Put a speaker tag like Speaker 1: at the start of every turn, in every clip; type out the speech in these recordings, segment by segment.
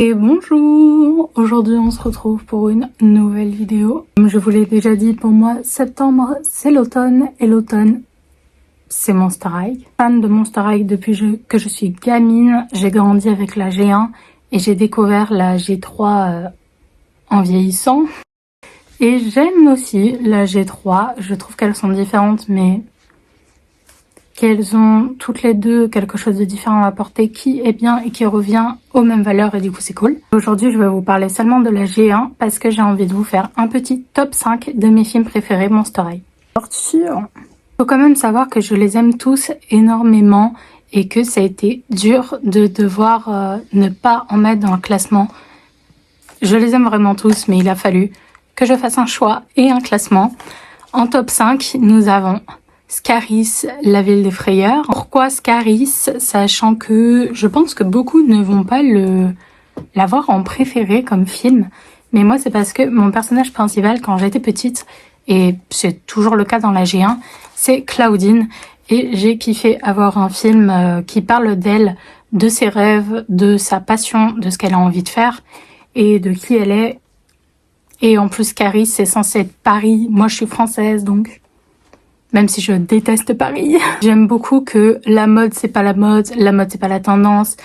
Speaker 1: Et bonjour! Aujourd'hui on se retrouve pour une nouvelle vidéo. Comme je vous l'ai déjà dit, pour moi septembre c'est l'automne et l'automne c'est Monster High. Fan de Monster High depuis que je suis gamine, j'ai grandi avec la G1 et j'ai découvert la G3 en vieillissant. Et j'aime aussi la G3, je trouve qu'elles sont différentes mais qu'elles ont toutes les deux quelque chose de différent à apporter qui est bien et qui revient aux mêmes valeurs et du coup c'est cool. Aujourd'hui je vais vous parler seulement de la G1 parce que j'ai envie de vous faire un petit top 5 de mes films préférés Monster High. Faut quand même savoir que je les aime tous énormément et que ça a été dur de devoir ne pas en mettre dans le classement. Je les aime vraiment tous mais il a fallu que je fasse un choix et un classement. En top 5 nous avons Scaris, la ville des frayeurs. Pourquoi Scaris? Sachant que je pense que beaucoup ne vont pas l'avoir en préféré comme film. Mais moi, c'est parce que mon personnage principal, quand j'étais petite, et c'est toujours le cas dans la G1, c'est Claudine. Et j'ai kiffé avoir un film qui parle d'elle, de ses rêves, de sa passion, de ce qu'elle a envie de faire et de qui elle est. Et en plus, Scaris, c'est censé être Paris. Moi, je suis française, donc... Même si je déteste Paris. J'aime beaucoup que la mode c'est pas la mode c'est pas la tendance,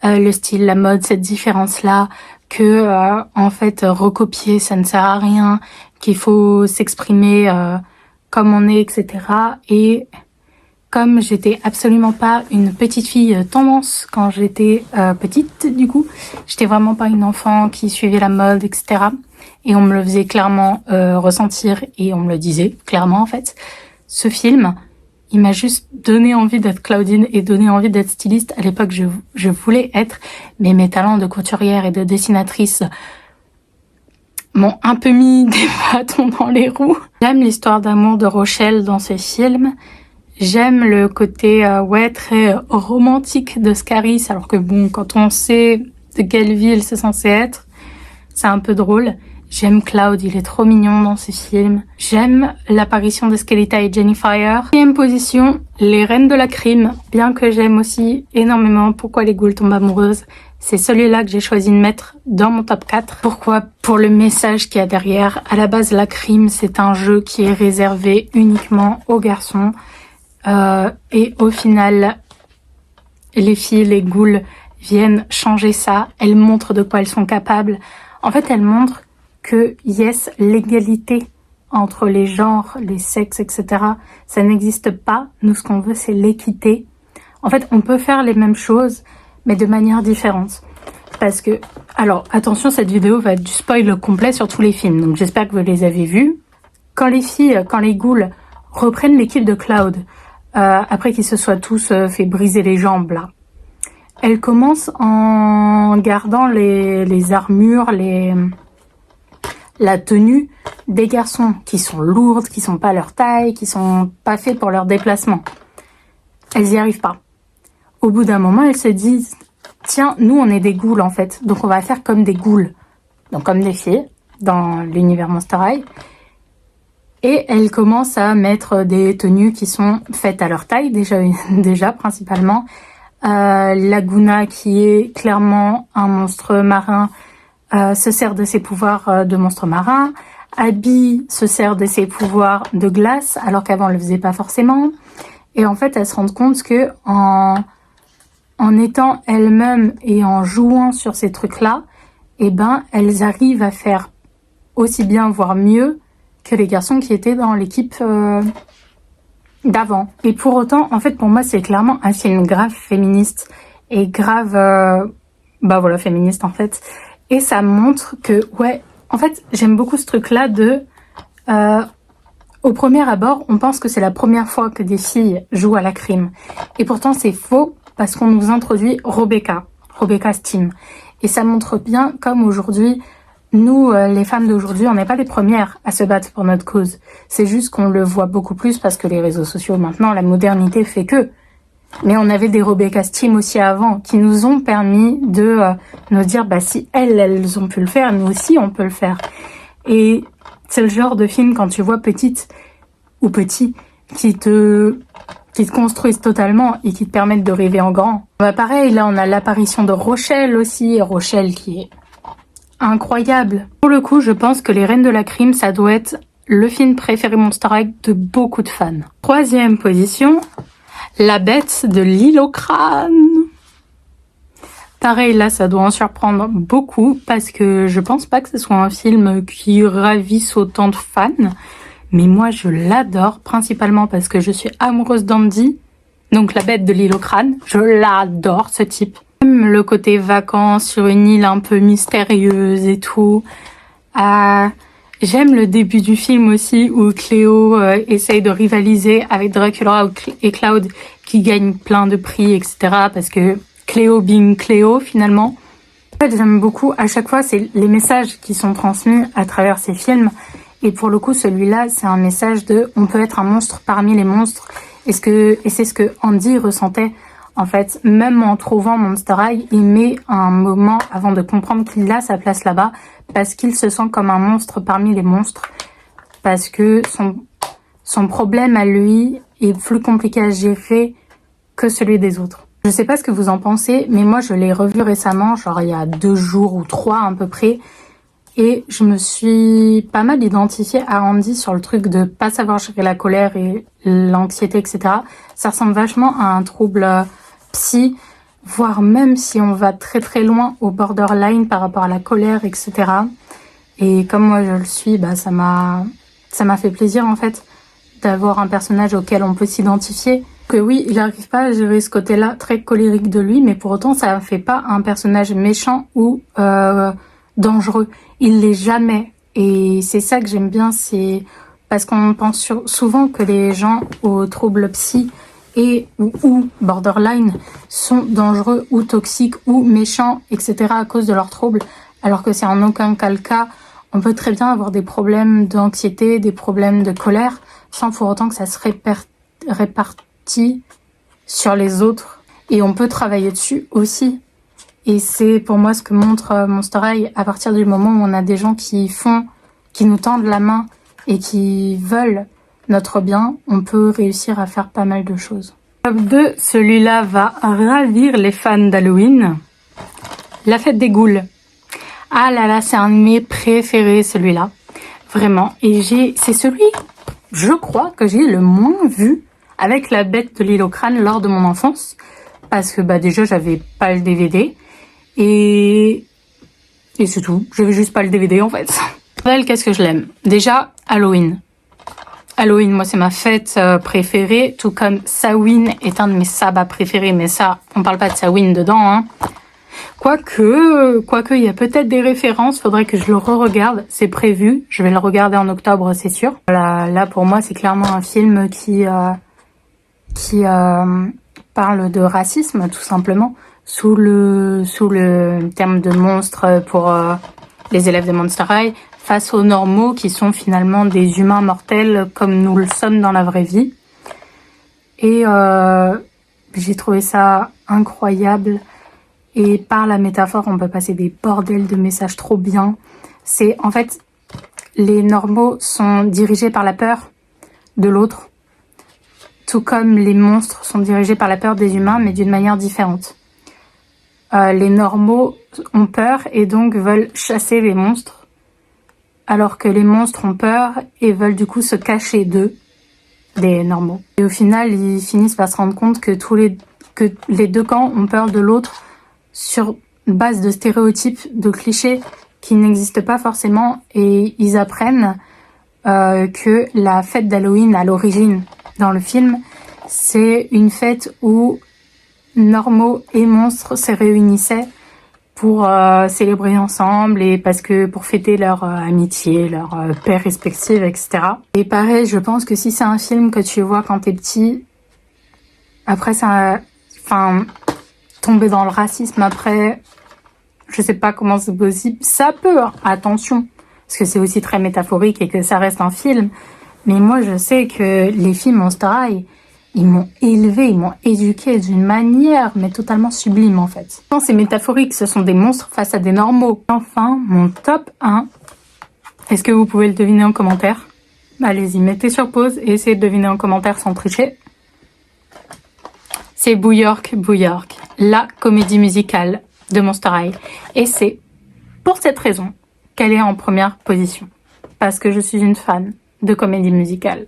Speaker 1: le style, la mode, cette différence-là, que en fait recopier ça ne sert à rien, qu'il faut s'exprimer comme on est, etc. Et comme j'étais absolument pas une petite fille tendance quand j'étais petite, du coup, j'étais vraiment pas une enfant qui suivait la mode, etc. Et on me le faisait clairement ressentir et on me le disait clairement en fait. Ce film, il m'a juste donné envie d'être Claudine et donné envie d'être styliste. À l'époque, je voulais être, mais mes talents de couturière et de dessinatrice m'ont un peu mis des bâtons dans les roues. J'aime l'histoire d'amour de Rochelle dans ce film. J'aime le côté très romantique de Scaris, alors que bon, quand on sait de quelle ville c'est censé être, c'est un peu drôle. J'aime Cloud, il est trop mignon dans ces films. J'aime l'apparition de Skeletor et Jennifer. Deuxième position, les reines de la crime. Bien que j'aime aussi énormément Pourquoi les ghouls tombent amoureuses. C'est celui-là que j'ai choisi de mettre dans mon top 4. Pourquoi? Pour le message qu'il y a derrière. À la base, la crime, c'est un jeu qui est réservé uniquement aux garçons. Et au final, les filles, les ghouls viennent changer ça. Elles montrent de quoi elles sont capables. En fait, elles montrent que yes, l'égalité entre les genres, les sexes, etc., ça n'existe pas. Nous, ce qu'on veut, c'est l'équité. En fait, on peut faire les mêmes choses, mais de manière différente. Parce que, alors, attention, cette vidéo va être du spoil complet sur tous les films, donc j'espère que vous les avez vus. Quand les ghouls reprennent l'équipe de Cloud, après qu'ils se soient tous fait briser les jambes, là, elles commencent en gardant les armures, la tenue des garçons qui sont lourdes, qui sont pas leur taille, qui sont pas faits pour leur déplacement. Elles y arrivent pas. Au bout d'un moment, elles se disent tiens, nous on est des ghouls en fait, donc on va faire comme des ghouls, donc comme des filles dans l'univers Monster High. Et elles commencent à mettre des tenues qui sont faites à leur taille déjà principalement. Laguna, qui est clairement un monstre marin, se sert de ses pouvoirs de monstre marin. Abby se sert de ses pouvoirs de glace, alors qu'avant elle le faisait pas forcément. Et en fait, elles se rendent compte que en étant elles-mêmes et en jouant sur ces trucs-là, eh ben, elles arrivent à faire aussi bien, voire mieux, que les garçons qui étaient dans l'équipe d'avant. Et pour autant, en fait, pour moi, c'est clairement un film grave féministe et grave, féministe en fait. Et ça montre que, ouais, en fait, j'aime beaucoup ce truc-là de... au premier abord, on pense que c'est la première fois que des filles jouent à la crime. Et pourtant, c'est faux parce qu'on nous introduit Rebecca Steam. Et ça montre bien comme aujourd'hui, nous, les femmes d'aujourd'hui, on n'est pas les premières à se battre pour notre cause. C'est juste qu'on le voit beaucoup plus parce que les réseaux sociaux, maintenant, la modernité fait que... Mais on avait des Rebecca Steam aussi avant qui nous ont permis de nous dire bah si elles ont pu le faire, nous aussi on peut le faire. Et c'est le genre de film quand tu vois petite ou petit qui te qui te construisent totalement et qui te permettent de rêver en grand. Bah pareil, là on a l'apparition de Rochelle aussi, Rochelle qui est incroyable. Pour le coup, je pense que Les Reines de la Crime, ça doit être le film préféré Monster High de beaucoup de fans. Troisième position, La Bête de l'île au crâne. Pareil, là, ça doit en surprendre beaucoup parce que je pense pas que ce soit un film qui ravisse autant de fans. Mais moi, je l'adore, principalement parce que je suis amoureuse d'Andy. Donc, La Bête de l'île au crâne, je l'adore, ce type. Même le côté vacances sur une île un peu mystérieuse et tout. J'aime le début du film aussi où Cléo essaye de rivaliser avec Dracula et Cloud qui gagnent plein de prix, etc. Parce que Cléo being Cléo finalement. En fait, j'aime beaucoup, à chaque fois, c'est les messages qui sont transmis à travers ces films. Et pour le coup, celui-là, c'est un message de on peut être un monstre parmi les monstres. Et c'est ce que Andy ressentait. En fait, même en trouvant Monster High, il met un moment avant de comprendre qu'il a sa place là-bas parce qu'il se sent comme un monstre parmi les monstres. Parce que son problème à lui est plus compliqué à gérer que celui des autres. Je sais pas ce que vous en pensez, mais moi je l'ai revu récemment, genre il y a 2 jours ou 3 à peu près. Et je me suis pas mal identifiée à Andy sur le truc de pas savoir gérer la colère et l'anxiété, etc. Ça ressemble vachement à un trouble psy, voire même si on va très très loin au borderline par rapport à la colère, etc. Et comme moi je le suis, bah ça m'a fait plaisir en fait d'avoir un personnage auquel on peut s'identifier. Que oui, il n'arrive pas à gérer ce côté-là très colérique de lui, mais pour autant ça ne fait pas un personnage méchant ou dangereux. Il l'est jamais. Et c'est ça que j'aime bien, c'est parce qu'on pense souvent que les gens aux troubles psy ou borderline sont dangereux ou toxiques ou méchants, etc. à cause de leurs troubles, alors que c'est en aucun cas le cas. On peut très bien avoir des problèmes d'anxiété, des problèmes de colère, sans pour autant que ça se répartit sur les autres. Et on peut travailler dessus aussi. Et c'est pour moi ce que montre Monster High à partir du moment où on a des gens qui nous tendent la main et qui veulent notre bien, on peut réussir à faire pas mal de choses. Top 2, celui-là va ravir les fans d'Halloween. La fête des ghouls. Ah là là, c'est un de mes préférés celui-là. Vraiment. Et c'est celui, je crois, que j'ai le moins vu avec La Bête de l'île au crâne lors de mon enfance. Parce que bah déjà, j'avais pas le DVD. Et c'est tout. J'avais juste pas le DVD en fait. Elle, qu'est-ce que je l'aime? Déjà, Halloween. Halloween, moi, c'est ma fête préférée. Tout comme Samhain est un de mes sabbats préférés. Mais ça, on parle pas de Samhain dedans, hein. Quoique, il y a peut-être des références. Faudrait que je le re-regarde. C'est prévu. Je vais le regarder en octobre, c'est sûr. Là, pour moi, c'est clairement un film qui parle de racisme, tout simplement. Sous le terme de monstre pour les élèves de Monster High, face aux normaux qui sont finalement des humains mortels comme nous le sommes dans la vraie vie. Et j'ai trouvé ça incroyable. Et par la métaphore, on peut passer des bordels de messages trop bien. C'est en fait, les normaux sont dirigés par la peur de l'autre, tout comme les monstres sont dirigés par la peur des humains, mais d'une manière différente. Les normaux ont peur et donc veulent chasser les monstres, alors que les monstres ont peur et veulent du coup se cacher d'eux, des normaux. Et au final, ils finissent par se rendre compte que les deux camps ont peur de l'autre sur base de stéréotypes, de clichés qui n'existent pas forcément, et ils apprennent que la fête d'Halloween à l'origine dans le film, c'est une fête où normaux et monstres se réunissaient pour célébrer ensemble et pour fêter leur amitié, leur paix respective, etc. Et pareil, je pense que si c'est un film que tu vois quand t'es petit, après tomber dans le racisme après, je sais pas comment c'est possible. Ça peut, hein, attention, parce que c'est aussi très métaphorique et que ça reste un film. Mais moi, je sais que les films Monster High, ils m'ont élevé, ils m'ont éduqué d'une manière, mais totalement sublime en fait. Quand c'est métaphorique, ce sont des monstres face à des normaux. Enfin, mon top 1. Est-ce que vous pouvez le deviner en commentaire? Allez-y, mettez sur pause et essayez de deviner en commentaire sans tricher. c'est Bouillork, la comédie musicale de Monster High. Et c'est pour cette raison qu'elle est en première position. Parce que je suis une fan de comédie musicale.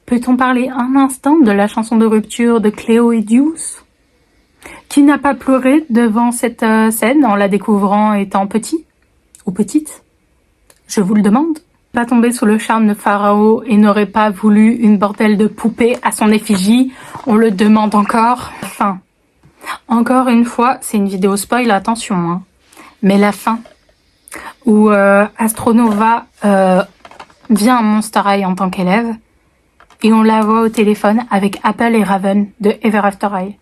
Speaker 1: Peut-on parler un instant de la chanson de rupture de Cléo et Deuce? Qui n'a pas pleuré devant cette scène en la découvrant étant petit ou petite? Je vous le demande. Pas tombé sous le charme de Pharao et n'aurait pas voulu une bordelle de poupée à son effigie? On le demande encore. Enfin, encore une fois, c'est une vidéo spoil, attention, hein. Mais la fin, où Astronova vient à Monster High en tant qu'élève, et on la voit au téléphone avec Apple et Raven de Ever After High.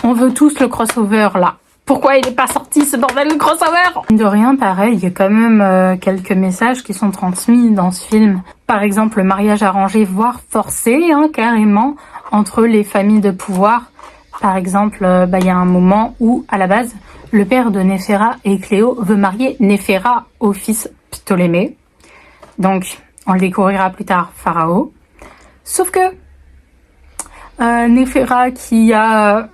Speaker 1: On veut tous le crossover, là. Pourquoi il n'est pas sorti, ce bordel de crossover? De rien, pareil, il y a quand même quelques messages qui sont transmis dans ce film. Par exemple, le mariage arrangé, voire forcé, hein, carrément, entre les familles de pouvoir. Par exemple, y a un moment où, à la base, le père de Néphera et Cléo veut marier Néphera au fils Ptolémée. Donc, on le découvrira plus tard, Pharaon. Sauf que Néphera, qui a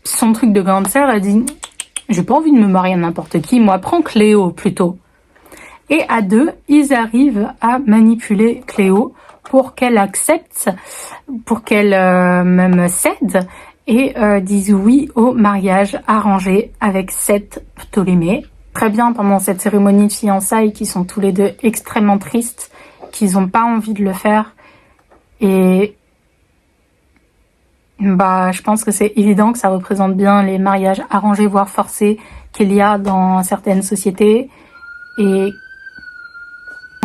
Speaker 1: son truc de grande sœur, a dit « J'ai pas envie de me marier à n'importe qui, moi, prends Cléo plutôt. » Et à deux, ils arrivent à manipuler Cléo pour qu'elle accepte, pour qu'elle même cède et dise oui au mariage arrangé avec Seth Ptolémée. Très bien, pendant cette cérémonie de fiançailles qui sont tous les deux extrêmement tristes, qu'ils n'ont pas envie de le faire. Et je pense que c'est évident que ça représente bien les mariages arrangés voire forcés qu'il y a dans certaines sociétés et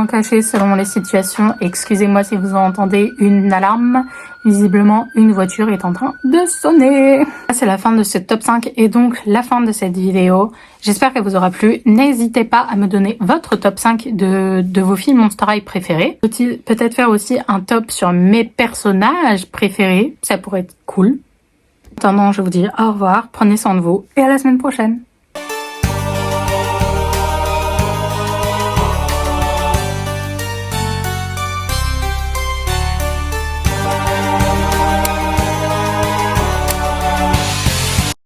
Speaker 1: cachés selon les situations. Excusez-moi si vous entendez une alarme, visiblement une voiture est en train de sonner. C'est la fin de ce top 5 et donc la fin de cette vidéo. J'espère qu'elle vous aura plu. N'hésitez pas à me donner votre top 5 de vos films Monster High préférés. Peut-être faire aussi un top sur mes personnages préférés, ça pourrait être cool. En attendant, je vous dis au revoir, prenez soin de vous et à la semaine prochaine.